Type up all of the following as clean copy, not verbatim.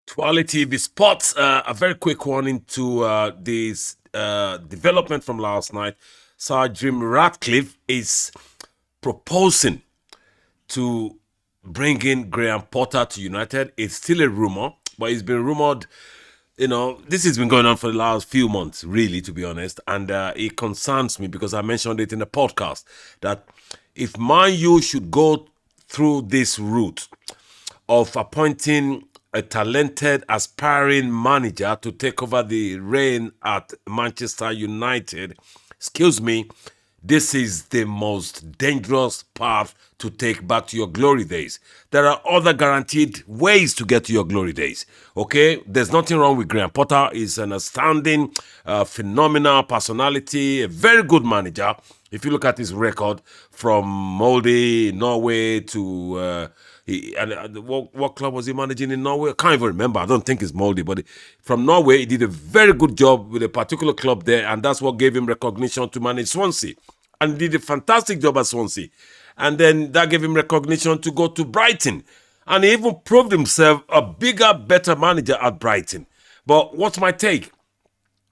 TWALE TV Sports, a very quick one into this development from last night. Sir Jim Ratcliffe is proposing to bring in Graham Potter to United. It's still a rumor, but it's been rumored. This has been going on for the last few months, really, to be honest. And it concerns me because I mentioned it in the podcast that if Man U should go through this route of appointing a talented, aspiring manager to take over the reign at Manchester United, excuse me, this is the most dangerous path to take back to your glory days. There are other guaranteed ways to get to your glory days. Okay? There's nothing wrong with Graham Potter. He's an astounding, phenomenal personality, a very good manager. If you look at his record from Molde, Norway to... what club was he managing in Norway? I can't even remember. I don't think it's Molde, but from Norway, he did a very good job with a particular club there, and that's what gave him recognition to manage Swansea. And he did a fantastic job at Swansea. And then that gave him recognition to go to Brighton. And he even proved himself a bigger, better manager at Brighton. But what's my take?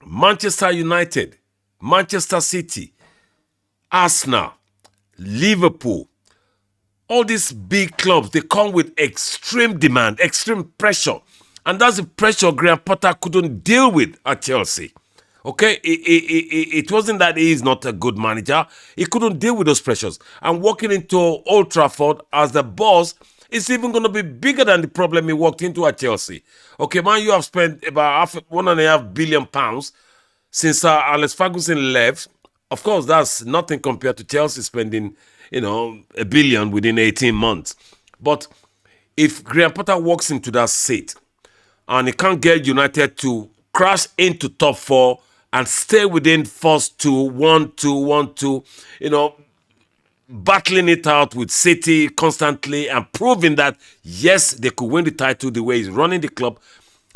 Manchester United, Manchester City, Arsenal, Liverpool, all these big clubs, they come with extreme demand, extreme pressure. And that's the pressure Graham Potter couldn't deal with at Chelsea. Okay, it wasn't that he is not a good manager. He couldn't deal with those pressures. And walking into Old Trafford as the boss is even going to be bigger than the problem he walked into at Chelsea. Okay, man, you have spent about £1.5 billion since Alex Ferguson left. Of course, that's nothing compared to Chelsea spending, $1 billion within 18 months. But if Graham Potter walks into that seat and he can't get United to crash into top four and stay within first two, 1-2, 1-2, battling it out with City constantly and proving that, yes, they could win the title the way he's running the club,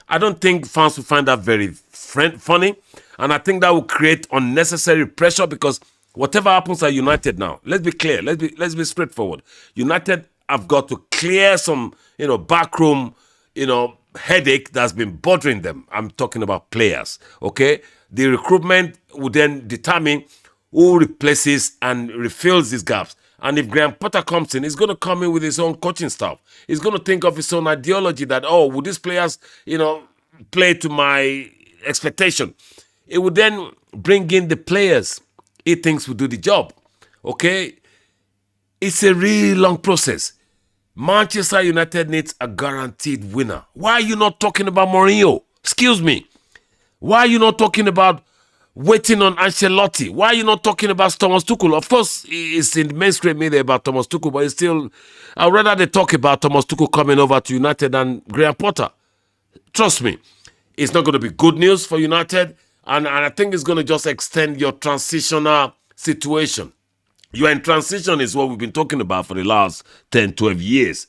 I don't think fans will find that very funny. And I think that will create unnecessary pressure because whatever happens at United now, let's be clear, let's be straightforward. United have got to clear some, backroom, headache that's been bothering them. I'm talking about players, okay? The recruitment will then determine who replaces and refills these gaps. And if Graham Potter comes in, he's going to come in with his own coaching staff. He's going to think of his own ideology that, will these players, play to my expectation? It would then bring in the players he thinks will do the job, okay? It's a really long process. Manchester United needs a guaranteed winner. Why are you not talking about Mourinho? Excuse me. Why are you not talking about waiting on Ancelotti? Why are you not talking about Thomas Tuchel? Of course, it's in the mainstream media about Thomas Tuchel, but it's still... I'd rather they talk about Thomas Tuchel coming over to United than Graham Potter. Trust me, it's not going to be good news for United, and I think it's going to just extend your transitional situation. You are in transition is what we've been talking about for the last 10, 12 years.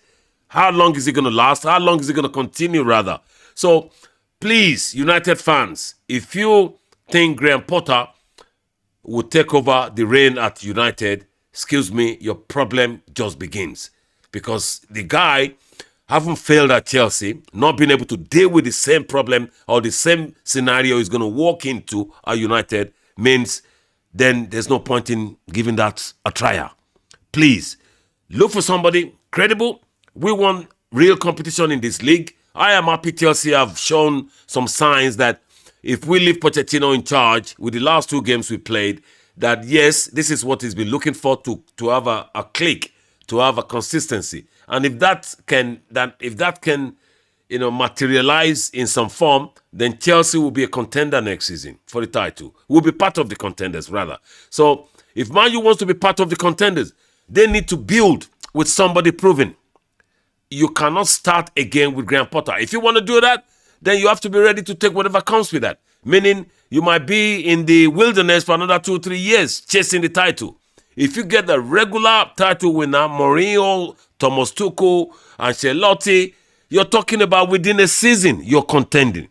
How long is it going to last? How long is it going to continue, rather? So, please, United fans, if you think Graham Potter will take over the reign at United, excuse me, your problem just begins. Because the guy haven't failed at Chelsea, not being able to deal with the same problem or the same scenario he's going to walk into at United means then there's no point in giving that a trial. Please, look for somebody credible. We want real competition in this league. I am happy Chelsea have shown some signs that if we leave Pochettino in charge with the last two games we played, that yes, this is what he's been looking for to have a click, to have a consistency. And if that can materialize in some form, then Chelsea will be a contender next season for the title. Will be part of the contenders, rather. So if Man U wants to be part of the contenders, they need to build with somebody proven. You cannot start again with Graham Potter. If you want to do that, then you have to be ready to take whatever comes with that. Meaning, you might be in the wilderness for another 2-3 years chasing the title. If you get the regular title winner, Mourinho, Thomas Tuchel, Ancelotti, you're talking about within a season, you're contending.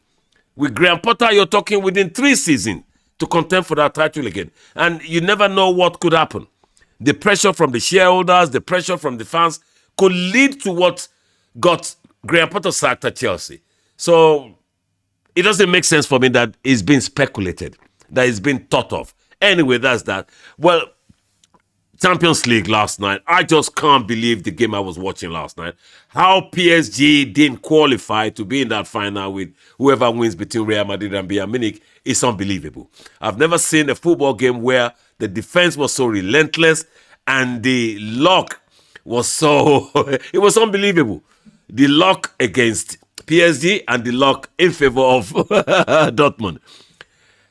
With Graham Potter, you're talking within 3 seasons to contend for that title again. And you never know what could happen. The pressure from the shareholders, the pressure from the fans could lead to what got Graham Potter sacked at Chelsea. So it doesn't make sense for me that it's been speculated, that it's been thought of. Anyway, that's that. Well, Champions League last night. I just can't believe the game I was watching last night. How PSG didn't qualify to be in that final with whoever wins between Real Madrid and Bayern Munich is unbelievable. I've never seen a football game where the defense was so relentless and the luck was so... it was unbelievable. The luck against PSG and the luck in favor of Dortmund.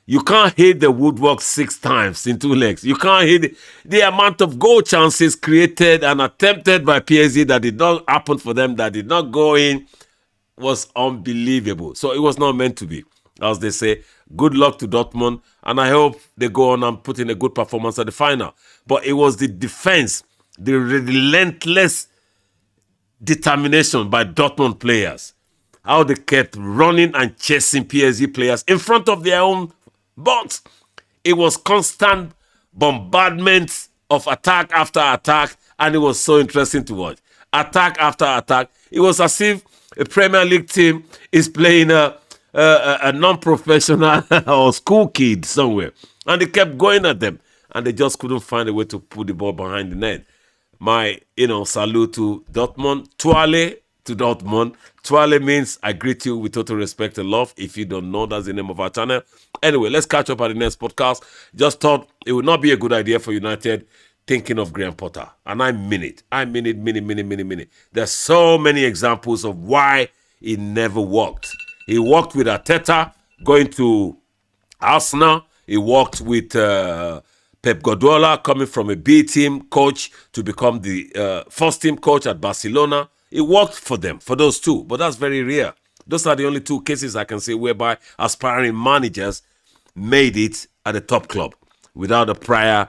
You can't hit the woodwork 6 times in 2 legs. You can't hit the amount of goal chances created and attempted by PSG that did not happen for them, that did not go in, was unbelievable. So it was not meant to be. As they say, good luck to Dortmund, and I hope they go on and put in a good performance at the final. But it was the defense, the relentless determination by Dortmund players, how they kept running and chasing PSG players in front of their own box. It was constant bombardment of attack after attack, and it was so interesting to watch. Attack after attack. It was as if a Premier League team is playing a non-professional or school kid somewhere, and they kept going at them, and they just couldn't find a way to put the ball behind the net. My, salute to Dortmund. TWALE to Dortmund. TWALE means I greet you with total respect and love. If you don't know, that's the name of our channel. Anyway, let's catch up at the next podcast. Just thought it would not be a good idea for United thinking of Graham Potter. And I mean it. I mean it. There's so many examples of why it never worked. He worked with Arteta going to Arsenal. He worked with Pep Guardiola coming from a B team coach to become the first team coach at Barcelona. It worked for them, for those two, but that's very rare. Those are the only 2 cases I can say whereby aspiring managers made it at a top club without a prior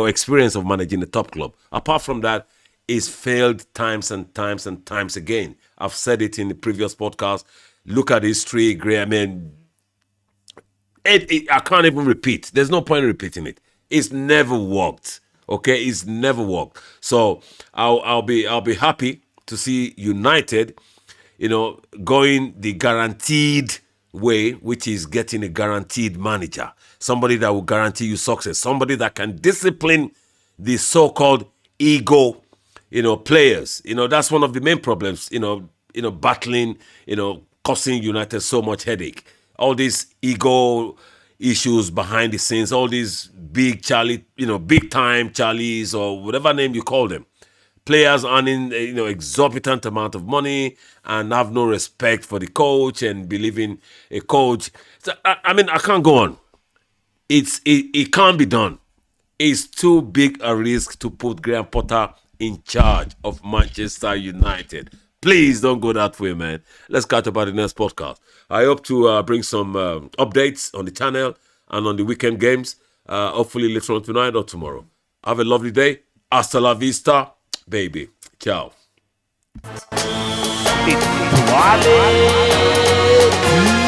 experience of managing a top club. Apart from that, it's failed times and times again. I've said it in the previous podcast. Look at history, Graham. I can't even repeat. There's no point in repeating it. It's never worked. Okay, it's never worked. So I'll be happy to see United, going the guaranteed way, which is getting a guaranteed manager, somebody that will guarantee you success, somebody that can discipline the so-called ego, players. That's one of the main problems, battling, causing United so much headache. All these ego issues behind the scenes, all these big time Charlies or whatever name you call them. Players earning, exorbitant amount of money and have no respect for the coach and believe in a coach. So, I can't go on. It can't be done. It's too big a risk to put Graham Potter in charge of Manchester United. Please don't go that way, man. Let's catch up at the next podcast. I hope to bring some updates on the channel and on the weekend games, hopefully later on tonight or tomorrow. Have a lovely day. Hasta la vista, baby. Ciao. It's TWALE.